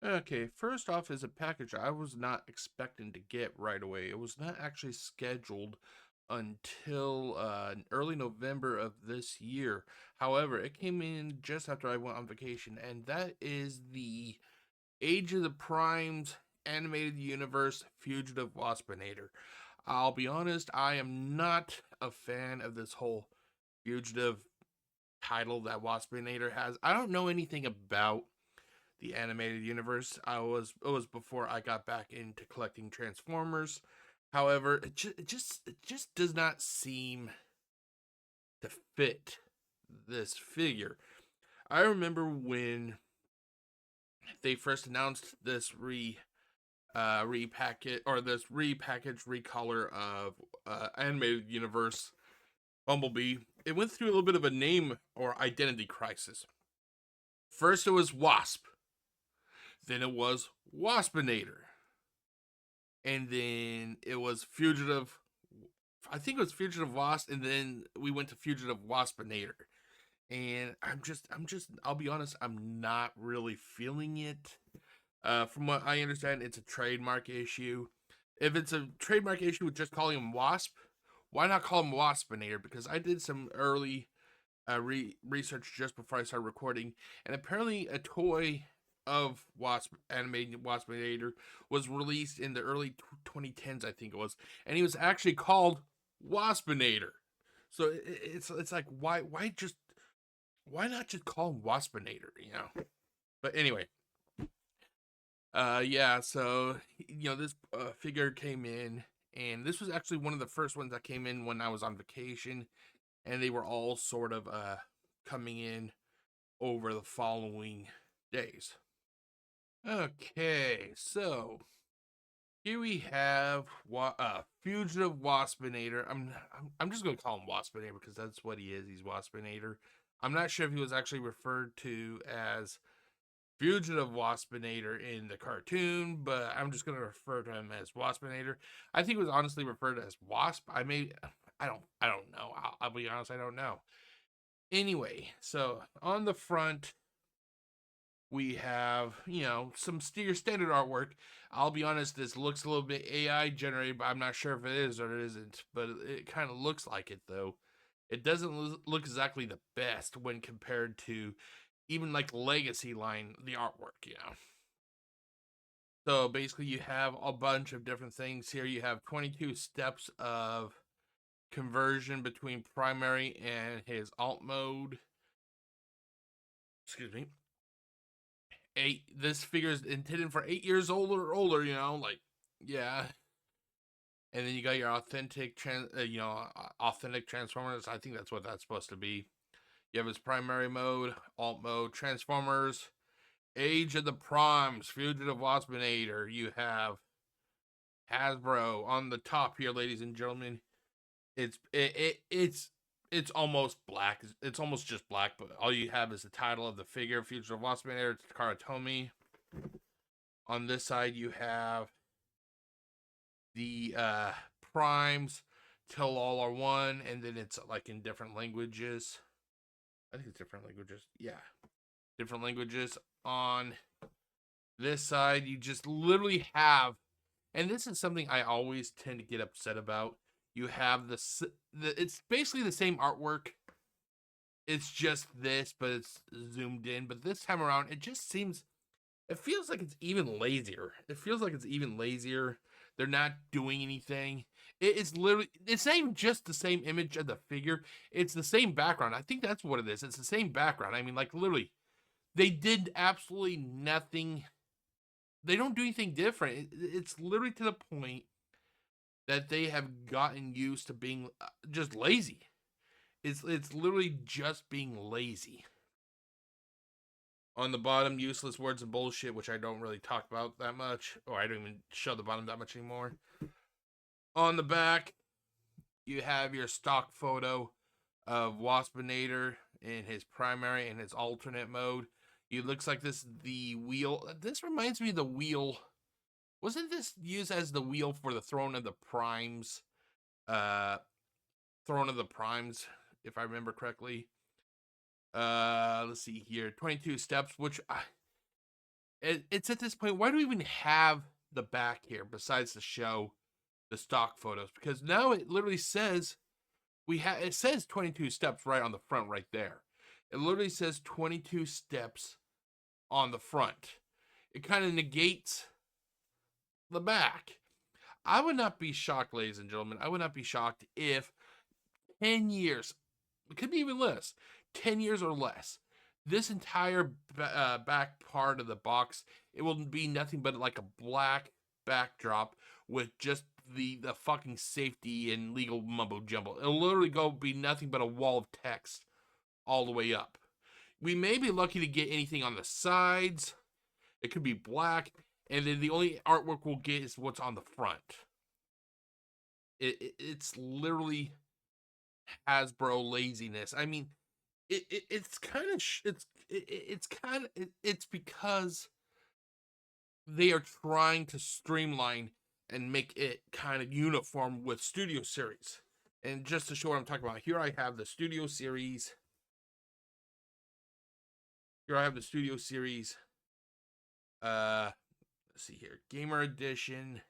Okay, first off is a package I was not expecting to get right away. It was not actually scheduled until early November of this year. However, it came in just after I went on vacation, and that is the Age of the Primes animated universe Fugitive Waspinator. I'll be honest, I am not a fan of this whole Fugitive title that Waspinator has. I don't know anything about the animated universe. It was before I got back into collecting Transformers. However, it just does not seem to fit this figure. I remember when they first announced this repacket or this repackaged recolor of animated universe Bumblebee. It went through a little bit of a name or identity crisis. First it was Wasp, then it was Waspinator, and then it was Fugitive. I think it was Fugitive Wasp, and then we went to Fugitive Waspinator. And I'll be honest, I'm not really feeling it. From what I understand, it's a trademark issue. If it's a trademark issue with just calling him Wasp, why not call him Waspinator? Because I did some early research just before I started recording, and apparently a toy of Wasp animated Waspinator was released in the early 2010s, I think it was, and he was actually called Waspinator. So it's like why not just call him Waspinator, you know? But anyway, yeah, so this figure came in, and this was actually one of the first ones that came in when I was on vacation, and they were all sort of coming in over the following days. Okay, so here we have Fugitive Waspinator. I'm just gonna call him Waspinator because that's what he is. He's Waspinator. I'm not sure if he was actually referred to as Fugitive Waspinator in the cartoon, but I'm just gonna refer to him as Waspinator. I think it was honestly referred to as Wasp. I don't know. I'll be honest, I don't know. Anyway, so on the front we have, some your standard artwork. I'll be honest, this looks a little bit AI generated, but I'm not sure if it is or it isn't. But it kind of looks like it, though. It doesn't look exactly the best when compared to even like Legacy line, the artwork. So basically, you have a bunch of different things here. You have 22 steps of conversion between primary and his alt mode. Excuse me. This figure is intended for 8 years old or older, like, yeah. And then you got your authentic transformers. I think that's what that's supposed to be. You have his primary mode, alt mode, transformers, age of the primes, fugitive waspinator. You have Hasbro on the top here, ladies and gentlemen. It's almost black. It's almost just black, but all you have is the title of the figure, fugitive waspinator, Karatomi. On this side, you have the primes till all are one, and then it's like in different languages. I think it's different languages. Yeah, different languages. On this side, you just literally have, and this is something I always tend to get upset about. You have it's basically the same artwork. It's just this, but it's zoomed in. But this time around, it feels like it's even lazier. It feels like it's even lazier. They're not doing anything. It's not even just the same image of the figure. It's the same background. I think that's what it is. It's the same background. I mean, like literally, they did absolutely nothing. They don't do anything different. It's literally to the point that they have gotten used to being just lazy. It's literally just being lazy. On the bottom, useless words and bullshit, which I don't really talk about that much, or I don't even show the bottom that much anymore. On the back, you have your stock photo of Waspinator in his primary and his alternate mode. It looks like the wheel. This reminds me of the wheel. Wasn't this used as the wheel for the Throne of the Primes? Uh, Throne of the Primes, if I remember correctly. Let's see here. 22 steps, which It's at this point, why do we even have the back here besides to show the stock photos? Because now it literally says it says 22 steps right on the front right there. It literally says 22 steps on the front. It kind of negates the back. I would not be shocked, ladies and gentlemen. I would not be shocked if 10 years, it could be even less, 10 years or less, this entire back part of the box, it will be nothing but like a black backdrop with just the fucking safety and legal mumbo jumbo. It'll literally be nothing but a wall of text all the way up. We may be lucky to get anything on the sides. It could be black, and then the only artwork we'll get is what's on the front. It's literally Hasbro laziness. I mean, it's kind of it's because they are trying to streamline and make it kind of uniform with Studio Series. And just to show what I'm talking about, here I have the Studio Series. Let's see here, Gamer Edition,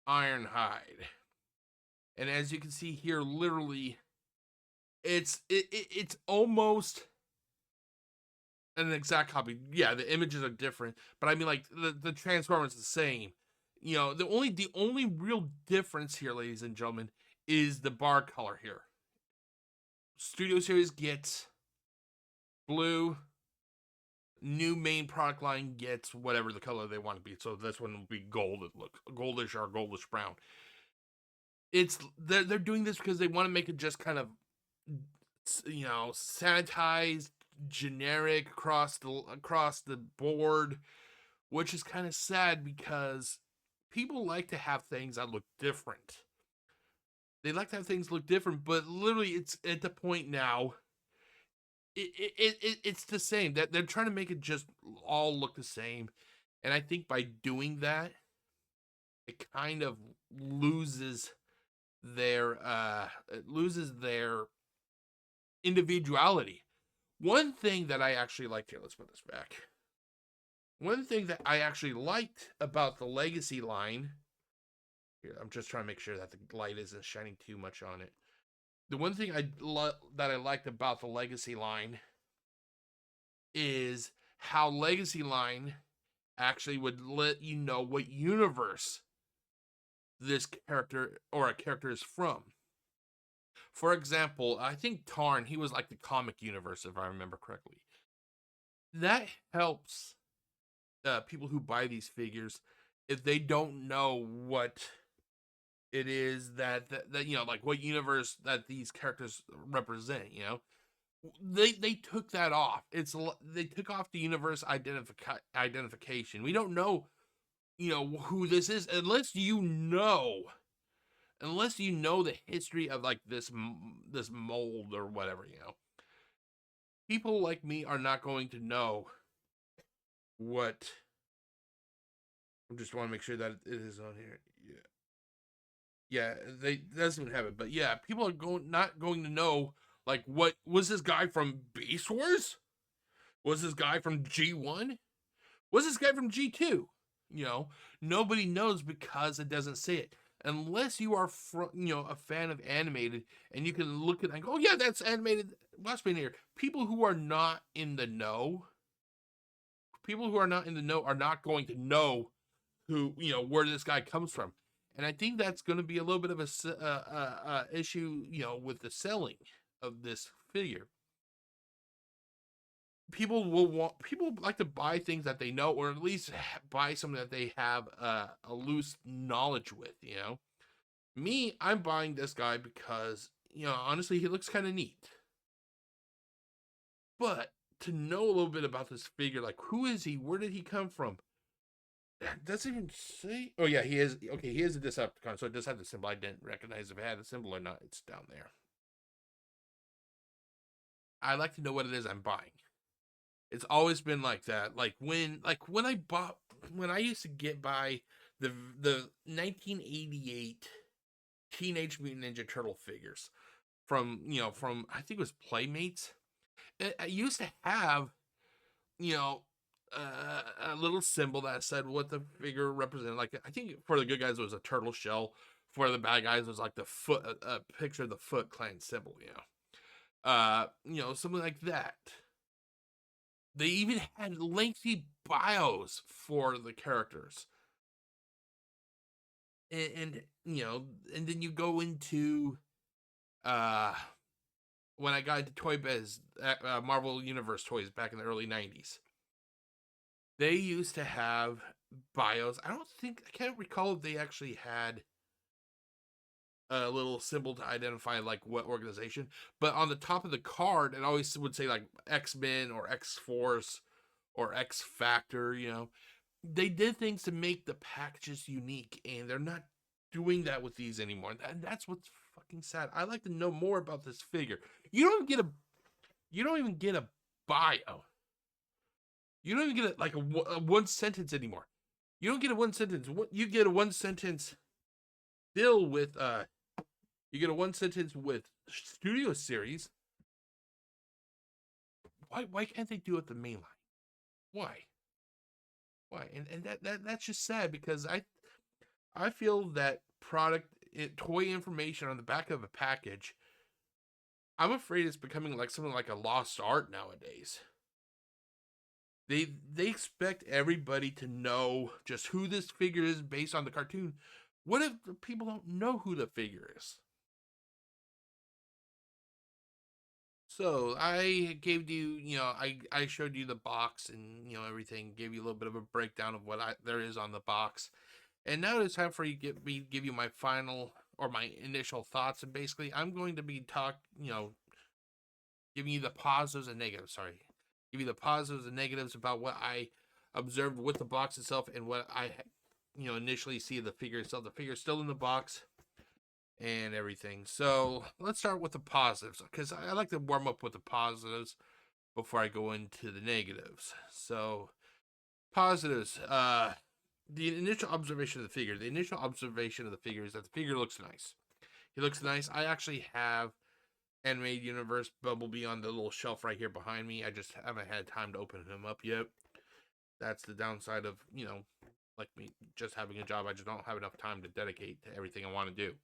Ironhide. And as you can see here, literally, it's almost an exact copy. Yeah, the images are different, but I mean, like, the transformer is the same. You know, the only real difference here, ladies and gentlemen, is the bar color here. Studio Series gets blue. New main product line gets whatever the color they want to be. So this one will be gold. It looks goldish or goldish brown. They're doing this because they want to make it just kind of, you know, sanitized, generic across the board, which is kind of sad because people like to have things that look different. They like to have things look different, but literally, it's at the point now. It's the same. That they're trying to make it just all look the same, and I think by doing that, it kind of loses their individuality. One thing that I actually liked here, let's put this back. One thing that I actually liked about the Legacy line, here, I'm just trying to make sure that the light isn't shining too much on it. The one thing that I liked about the Legacy line is how Legacy line actually would let you know what universe this character or a character is from. For example, I think Tarn, he was like the comic universe, if I remember correctly. That helps people who buy these figures if they don't know what it is that you know, like what universe that these characters represent. You know, they took that off. They took off the universe identification. We don't know, you know, who this is unless you know the history of like this mold or whatever. You know, people like me are not going to know what. I just want to make sure that it is on here. Yeah, they doesn't even have it, but yeah, people are not going to know, like, what was this guy from Beast Wars? Was this guy from G1? Was this guy from G2? You know, nobody knows because it doesn't say it. Unless you are a fan of animated and you can look at it and go, oh yeah, that's animated Waspinator. People who are not in the know are not going to know who, you know, where this guy comes from. And I think that's going to be a little bit of a issue, you know, with the selling of this figure. People like to buy things that they know, or at least buy something that they have a loose knowledge with. You know, me, I'm buying this guy because, you know, honestly, he looks kind of neat. But to know a little bit about this figure, like, who is he? Where did he come from? Doesn't even say. Oh yeah, he is. Okay, he is a Decepticon, so it does have the symbol. I didn't recognize if it had a symbol or not. It's down there. I like to know what it is I'm buying. It's always been like that. Like when I used to get by the 1988 Teenage Mutant Ninja Turtle figures from I think it was Playmates. I used to have, you know, a little symbol that said what the figure represented. Like, I think for the good guys it was a turtle shell. For the bad guys it was like the foot, a picture of the Foot Clan symbol. Something like that. They even had lengthy bios for the characters. And then you go into when I got into Toy Biz, Marvel Universe toys back in the early 90s. They used to have bios. I can't recall if they actually had a little symbol to identify like what organization, but on the top of the card it always would say like X-Men or X-Force or X Factor. They did things to make the packages unique, and they're not doing that with these anymore. And that's what's fucking sad. I like to know more about this figure. You don't even get a bio. You don't even get a one sentence anymore. You don't get a one sentence. You get a one sentence bill with you get a one sentence with Studio Series. Why can't they do it the main line? Why? And that's just sad, because I feel that toy information on the back of a package, I'm afraid it's becoming like something like a lost art nowadays. They expect everybody to know just who this figure is based on the cartoon. What if the people don't know who the figure is? So I gave you, I showed you the box and everything, gave you a little bit of a breakdown of what there is on the box, and now it's time for give you my final or my initial thoughts. And basically, I'm going to be giving you the positives and negatives. Sorry, give you the positives and negatives about what I observed with the box itself and what I initially see of the figure itself. The figure is still in the box and everything. So let's start with the positives, because I like to warm up with the positives before I go into the negatives. So positives, the initial observation of the figure. The initial observation of the figure is that the figure looks nice. He looks nice. I actually have Animated Universe Bumblebee on the little shelf right here behind me. I just haven't had time to open him up yet. That's the downside of, like me just having a job. I just don't have enough time to dedicate to everything I want to do.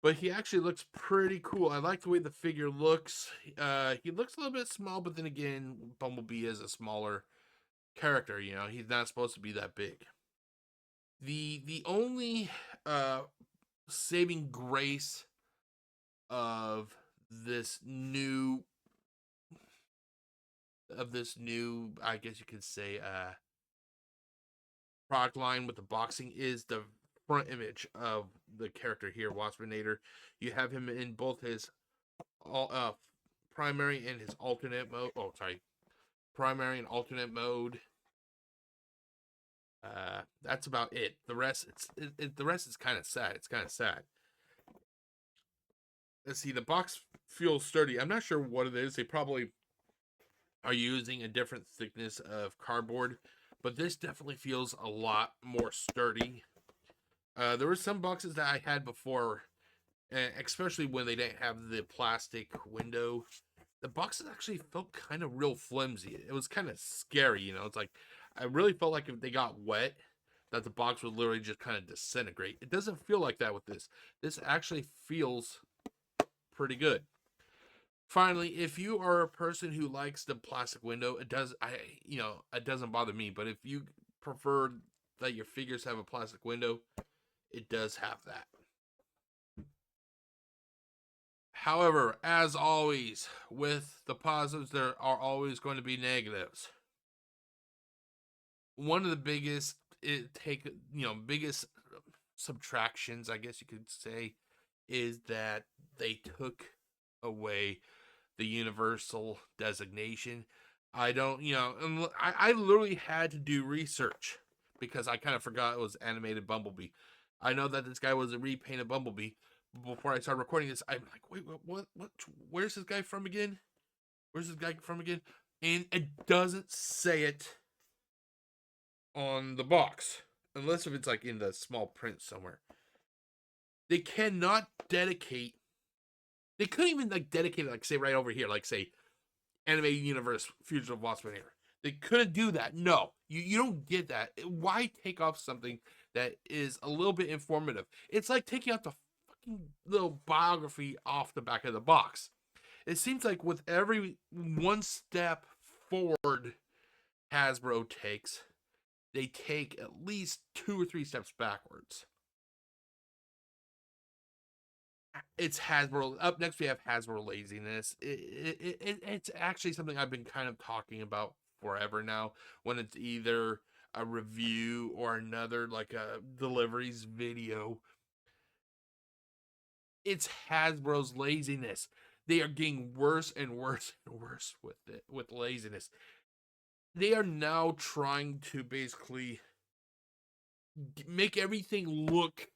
But he actually looks pretty cool. I like the way the figure looks. He looks a little bit small, but then again, Bumblebee is a smaller character. He's not supposed to be that big. The only saving grace of this new I guess you could say product line with the boxing is the front image of the character here, Waspinator. You have him in both his primary and his alternate mode. Oh, sorry, primary and alternate mode. That's about it. The rest, the rest is kind of sad. It's kind of sad. Let's see. The box feels sturdy. I'm not sure what it is. They probably are using a different thickness of cardboard, but this definitely feels a lot more sturdy. There were some boxes that I had before, especially when they didn't have the plastic window. The boxes actually felt kind of real flimsy. It was kind of scary, It's like, I really felt like if they got wet, that the box would literally just kind of disintegrate. It doesn't feel like that with this. This actually feels pretty good. Finally, if you are a person who likes the plastic window, it doesn't bother me. But if you prefer that your figures have a plastic window, it does have that. However, as always, with the positives, there are always going to be negatives. One of the biggest biggest subtractions, I guess you could say, is that they took away the universal designation. I don't, I literally had to do research because I kind of forgot it was animated Bumblebee. I know that this guy was a repainted Bumblebee. Before I started recording this, I'm like, wait, what? Where's this guy from again? Where's this guy from again? And it doesn't say it on the box, unless if it's like in the small print somewhere. They cannot dedicate. They couldn't even like dedicate it, like say right over here, like say Animated Universe Fugitive Waspinator. They couldn't do that. No, you don't get that. Why take off something that is a little bit informative? It's like taking out the fucking little biography off the back of the box. It seems like with every one step forward Hasbro takes, they take at least 2 or 3 steps backwards. It's Hasbro. Up next, we have Hasbro laziness. It's actually something I've been kind of talking about forever now. When it's either a review or another, like a deliveries video, it's Hasbro's laziness. They are getting worse and worse and worse with it, with laziness. They are now trying to basically make everything look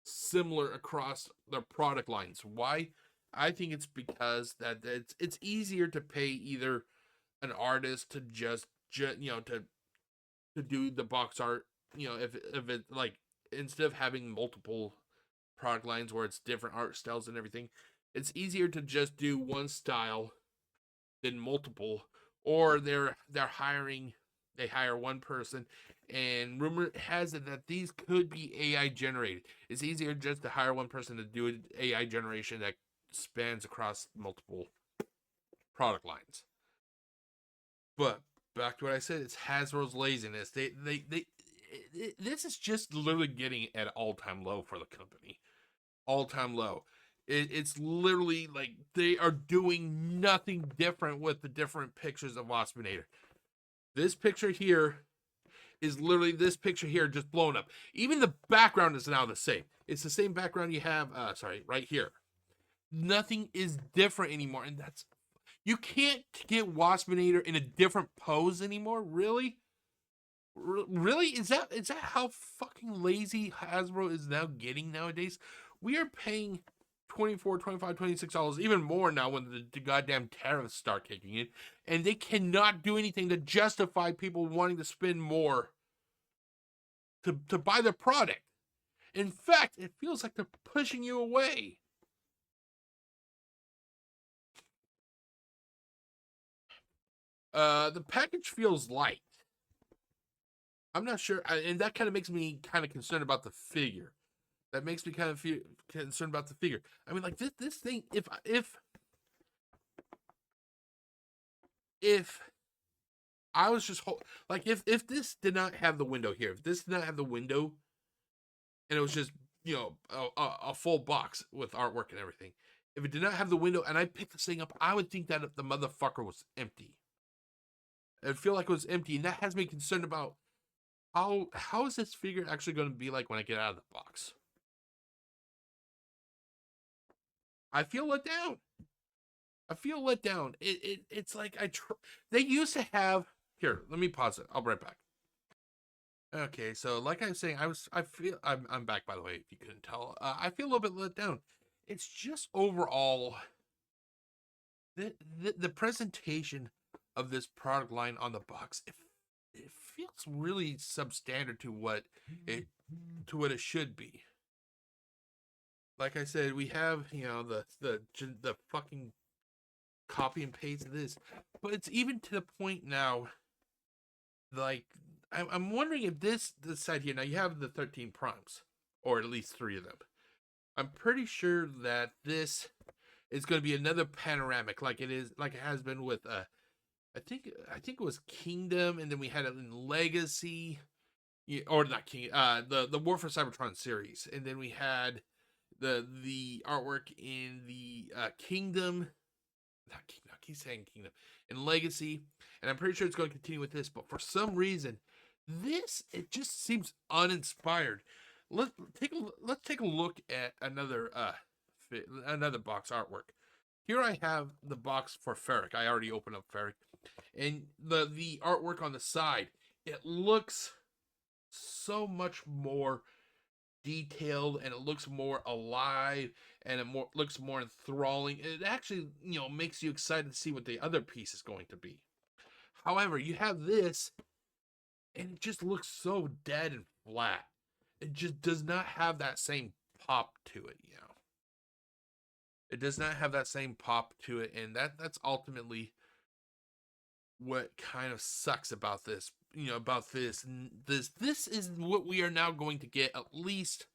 similar across their product lines. Why? I think it's because that it's easier to pay either an artist to just to do the box art. If it like, instead of having multiple product lines where it's different art styles and everything, it's easier to just do one style than multiple. Or they hire one person, and rumor has it that these could be AI generated. It's easier just to hire one person to do an AI generation that spans across multiple product lines. But back to what I said, it's Hasbro's laziness. This is just literally getting at all-time low for the company. All-time low. It's literally like they are doing nothing different with the different pictures of Waspinator. This picture here is literally this picture here just blown up. Even the background is now the same. It's the same background you have, right here. Nothing is different anymore. And that's, you can't get Waspinator in a different pose anymore? Really? Really? Is that how fucking lazy Hasbro is now getting nowadays? We are paying $24, $25, $26, even more now when the goddamn tariffs start kicking in, and they cannot do anything to justify people wanting to spend more to buy their product. In fact, it feels like they're pushing you away. The package feels light. I'm not sure, and that kind of makes me kind of concerned about the figure. That makes me kind of feel concerned about the figure. I mean, like this thing, if I was just like, if this did not have the window here, if this did not have the window, and it was just a full box with artwork and everything, if it did not have the window and I picked this thing up, I would think that the motherfucker was empty. I'd feel like it was empty, and that has me concerned about how is this figure actually going to be like when I get out of the box. I feel let down. It's like they used to have. Here, let me pause it. I'll be right back. Okay, so like I was saying, I'm back, by the way, if you couldn't tell. I feel a little bit let down. It's just overall the presentation of this product line on the box. It feels really substandard to what it should be. Like I said, we have the fucking copy and paste of this, but it's even to the point now. Like, I'm wondering if this side here, now you have the 13 primes, or at least 3 of them. I'm pretty sure that this is going to be another panoramic, like it has been with I think it was Kingdom, and then we had it in Legacy, or not King, the War for Cybertron series, and then we had the artwork in the Kingdom, not Kingdom, I keep saying Kingdom, in Legacy, and I'm pretty sure it's going to continue with this, but for some reason, it just seems uninspired. Let's take a look at another box artwork. Here I have the box for Ferric. I already opened up Ferric, and the artwork on the side, it looks so much more detailed, and it looks more alive, and looks more enthralling. It actually makes you excited to see what the other piece is going to be. However, you have this, and it just looks so dead and flat. It just does not have that same pop to it, It does not have that same pop to it, and that's ultimately what kind of sucks about this, about this is what we are now going to get, at least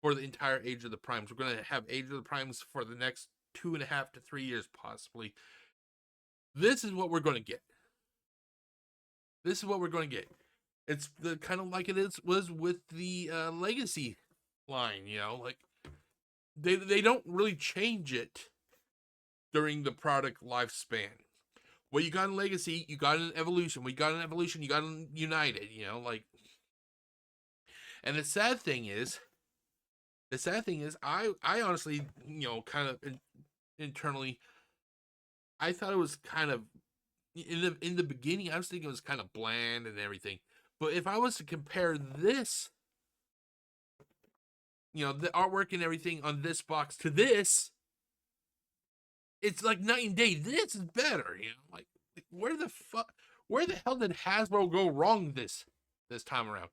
for the entire Age of the Primes. We're going to have Age of the Primes for the next 2.5 to 3 years, possibly. This is what we're going to get. This is what we're going to get. It's the kind of like was with the Legacy line, like they don't really change it during the product lifespan. What you got in Legacy, you got in Evolution. What you got in Evolution, you got in United, like. And the sad thing is, I honestly, kind of internally, I thought it was kind of, in the beginning, I was thinking it was kind of bland and everything. But if I was to compare this, the artwork and everything on this box to this, it's like night and day. This is better, like where the hell did Hasbro go wrong this time around?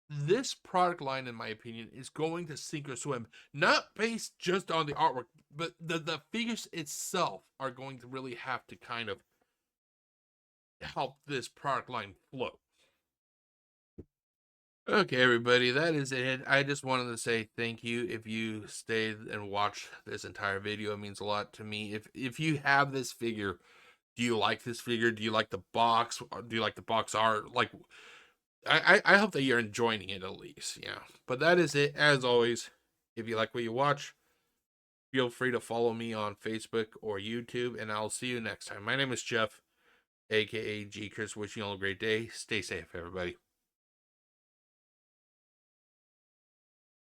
This product line, in my opinion, is going to sink or swim, not based just on the artwork, but the figures itself are going to really have to kind of help this product line float. Okay, everybody, that is it. I just wanted to say thank you if you stayed and watched this entire video. It means a lot to me. If you have this figure, do you like this figure? Do you like the box? Do you like the box art? Like, I hope that you're enjoying it at least, But that is it. As always, if you like what you watch, feel free to follow me on Facebook or YouTube, and I'll see you next time. My name is Jeff, aka GCurse. Wishing you all a great day. Stay safe, everybody.